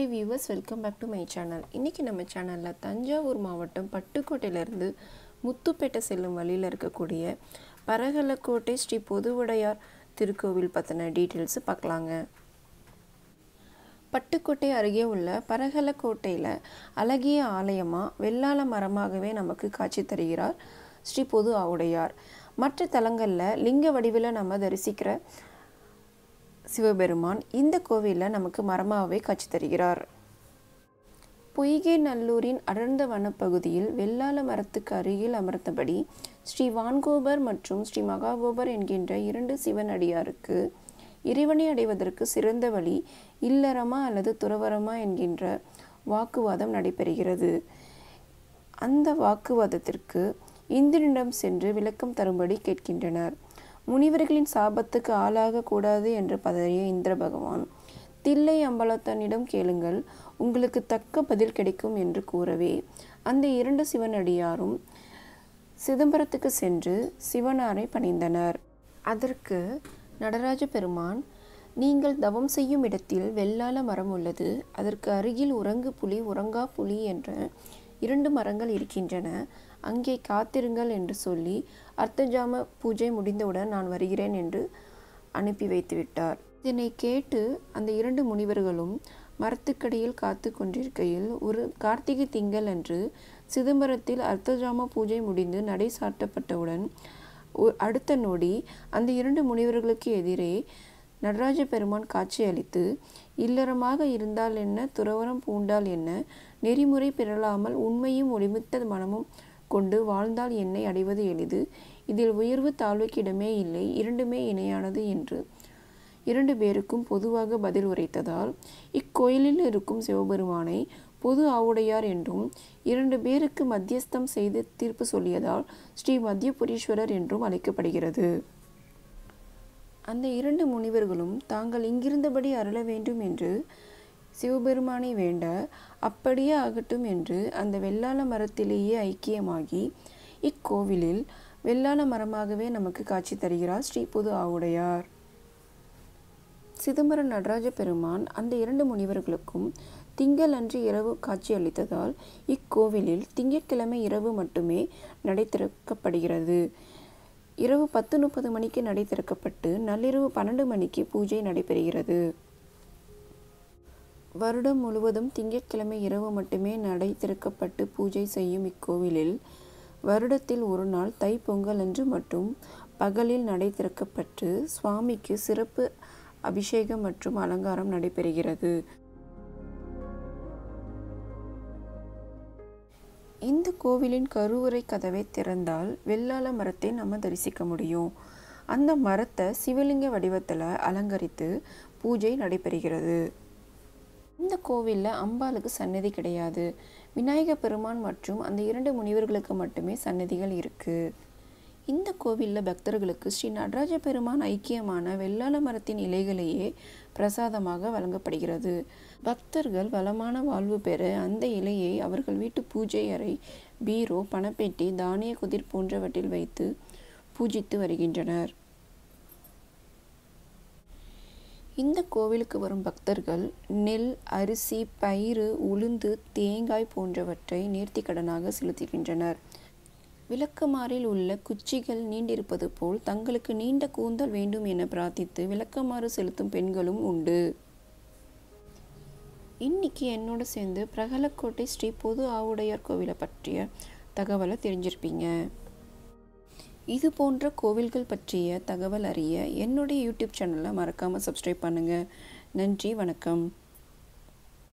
Hi viewers, welcome back to my channel. இன்றைக்கி நம்ம சேனலில் தஞ்சாவூர் மாவட்டம் பட்டுக்கோட்டையிலேருந்து முத்துப்பேட்டை செல்லும் வழியில் இருக்கக்கூடிய பரகலக்கோட்டை ஸ்ரீ பொதுவுடையார் திருக்கோவில் பற்றின டீட்டெயில்ஸு பார்க்கலாங்க. பட்டுக்கோட்டை அருகே உள்ள பரகலக்கோட்டையில் அழகிய ஆலயமாக வெள்ளாள மரமாகவே நமக்கு காட்சி தருகிறார் ஸ்ரீ பொது ஆவுடையார். மற்ற தலங்களில் லிங்க வடிவில் நம்ம தரிசிக்கிற சிவபெருமான் இந்த கோவிலில் நமக்கு மரமாகவே காட்சி தருகிறார். பொய்கை நல்லூரின் அடர்ந்த வனப்பகுதியில் வெள்ளாள மரத்துக்கு அருகில் அமர்ந்தபடி ஸ்ரீ வான்கோபர் மற்றும் ஸ்ரீ மகாகோபர் என்கின்ற இரண்டு சிவனடியாருக்கு இறைவனை அடைவதற்கு சிறந்த வழி இல்லறமா அல்லது துறவரமா என்கின்ற வாக்குவாதம் நடைபெறுகிறது. அந்த வாக்குவாதத்திற்கு இந்திரனிடம் சென்று விளக்கம் தரும்படி கேட்கின்றனர். முனிவர்களின் சாபத்துக்கு ஆளாக கூடாது என்று பதறிய இந்திர பகவான், தில்லை அம்பலத்தனிடம் கேளுங்கள், உங்களுக்கு தக்க பதில் கிடைக்கும் என்று கூறவே அந்த இரண்டு சிவனடியாரும் சிதம்பரத்துக்கு சென்று சிவனாரை பணிந்தனர். அதற்கு நடராஜ பெருமான், நீங்கள் தவம் செய்யும் இடத்தில் வெள்ளாள மரம் உள்ளது, அதற்கு அருகில் உறங்கு புலி உறங்கா புலி என்ற இரண்டு மரங்கள் இருக்கின்றன, அங்கே காத்திருங்கள் என்று சொல்லி அர்த்தஜாம பூஜை முடிந்தவுடன் நான் வருகிறேன் என்று அனுப்பி வைத்து விட்டார். இதனை கேட்டு அந்த இரண்டு முனிவர்களும் மரத்துக்கடியில் காத்து கொண்டிருக்கையில் ஒரு கார்த்திகை திங்கள் அன்று சிதம்பரத்தில் அர்த்தஜாம பூஜை முடிந்து நடை சாட்டப்பட்டவுடன் அடுத்த நொடி அந்த இரண்டு முனிவர்களுக்கு எதிரே நடராஜ பெருமான் காட்சி அளித்து, இல்லறமாக இருந்தால் என்ன, துறவரம் பூண்டால் என்ன, நெறிமுறை பிறழாமல் உண்மையும் ஒளிமித்த மனமும் கொண்டு வாழ்ந்தால் என்னை அடைவது எளிது, இதில் உயர்வு தாழ்வுக்கு இடமே இல்லை, இரண்டுமே இணையானது என்று இரண்டு பேருக்கும் பொதுவாக பதில் உரைத்ததால் இக்கோயிலில் இருக்கும் சிவபெருமானை பொது ஆவுடையார் என்றும், இரண்டு பேருக்கு மத்தியஸ்தம் செய்து தீர்ப்பு சொல்லியதால் ஸ்ரீ மத்தியபுரீஸ்வரர் என்றும் அழைக்கப்படுகிறது. அந்த இரண்டு முனிவர்களும் தாங்கள் இங்கிருந்தபடி அருள வேண்டும் என்று சிவபெருமானை வேண்ட, அப்படியே ஆகட்டும் என்று அந்த வெள்ளாள மரத்திலேயே ஐக்கியமாகி இக்கோவிலில் வெள்ளாள மரமாகவே நமக்கு காட்சி தருகிறார் ஸ்ரீ பொது ஆவுடையார். சிதம்பரம் நடராஜ பெருமான் அந்த இரண்டு முனிவர்களுக்கும் திங்கள் அன்று இரவு காட்சி அளித்ததால் இக்கோவிலில் திங்கட்கிழமை இரவு மட்டுமே நடை திறக்கப்படுகிறது. இரவு 10:30 மணிக்கு நடை திறக்கப்பட்டு நள்ளிரவு 12 மணிக்கு பூஜை நடைபெறுகிறது. வருடம் முழுவதும் திங்கட்கிழமை இரவு மட்டுமே நடை திறக்கப்பட்டு பூஜை செய்யும் இக்கோவிலில் வருடத்தில் ஒரு நாள் தை பொங்கல் அன்று மட்டும் பகலில் நடை திறக்கப்பட்டு சுவாமிக்கு சிறப்பு அபிஷேகம் மற்றும் அலங்காரம் நடைபெறுகிறது. இந்த கோவிலின் கருவறை கதவை திறந்தால் வெள்ளாள மரத்தை நம்ம தரிசிக்க முடியும். அந்த மரத்தை சிவலிங்க வடிவத்தில் அலங்கரித்து பூஜை நடைபெறுகிறது. இந்த கோவிலில் அம்பாளுக்கு சன்னதி கிடையாது. விநாயக பெருமான் மற்றும் அந்த இரண்டு முனிவர்களுக்கு மட்டுமே சன்னதிகள் இருக்குது. இந்த கோவிலில் பக்தர்களுக்கு ஸ்ரீ நடராஜ பெருமான் ஐக்கியமான வெள்ளாள மரத்தின் இலைகளையே பிரசாதமாக வழங்கப்படுகிறது. பக்தர்கள் வளமான வாழ்வு பெற அந்த இலையை அவர்கள் வீட்டு பூஜை அறை, பீரோ, பணப்பெட்டி, தானிய குதிர் போன்றவற்றில் வைத்து பூஜித்து வருகின்றனர். இந்த கோவிலுக்கு வரும் பக்தர்கள் நெல், அரிசி, பயிறு, உளுந்து, தேங்காய் போன்றவற்றை நேர்த்திக்கடனாக செலுத்துகின்றனர். விளக்கமாறில் உள்ள குச்சிகள் நீண்டிருப்பது போல் தங்களுக்கு நீண்ட கூந்தல் வேண்டும் என பிரார்த்தித்து விளக்கமாறு செலுத்தும் பெண்களும் உண்டு. இன்னைக்கு என்னோட சேர்ந்து பரகலக்கோட்டை ஸ்ரீ பொது ஆவுடையார் கோவிலை பற்றிய தகவலை தெரிஞ்சிருப்பீங்க. இது போன்ற கோவில்கள் பற்றிய தகவல் அறிய என்னுடைய யூடியூப் சேனலை மறக்காமல் சப்ஸ்கிரைப் பண்ணுங்கள். நன்றி, வணக்கம்.